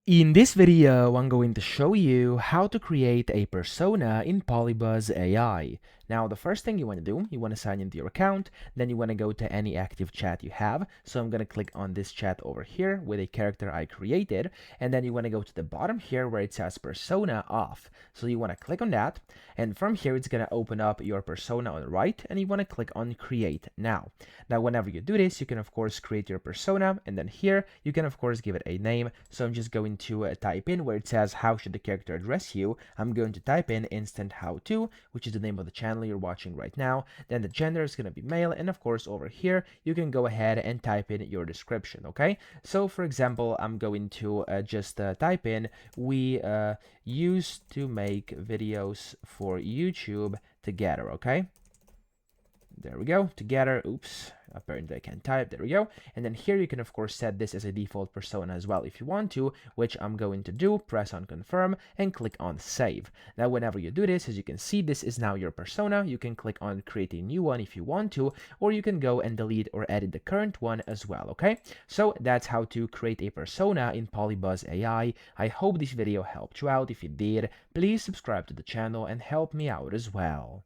In this video, I'm going to show you how to create a persona in Polybuzz AI. Now, the first thing you want to do, you want to sign into your account, then you want to go to any active chat you have. So I'm going to click on this chat over here with a character I created, and then you want to go to the bottom here where it says persona off. So you want to click on that, and from here it's going to open up your persona on the right, and you want to click on create now. Now, whenever you do this, you can of course create your persona, and then here you can of course give it a name. So I'm just going to type in where it says how should the character address you. I'm going to type in instant how to, which is the name of the channel you're watching right now. Then the gender is going to be male, and of course over here you can go ahead and type in your description. Okay, so for example, I'm going to just type in we used to make videos for YouTube together. Okay, there we go, together. Oops, apparently I can't type. There we go. And then here you can of course set this as a default persona as well if you want to, which I'm going to do. Press on confirm and click on save. Now whenever you do this, as you can see, this is now your persona. You can click on create a new one if you want to, or you can go and delete or edit the current one as well. Okay, so that's how to create a persona in Polybuzz AI. I hope this video helped you out. If it did, please subscribe to the channel and help me out as well.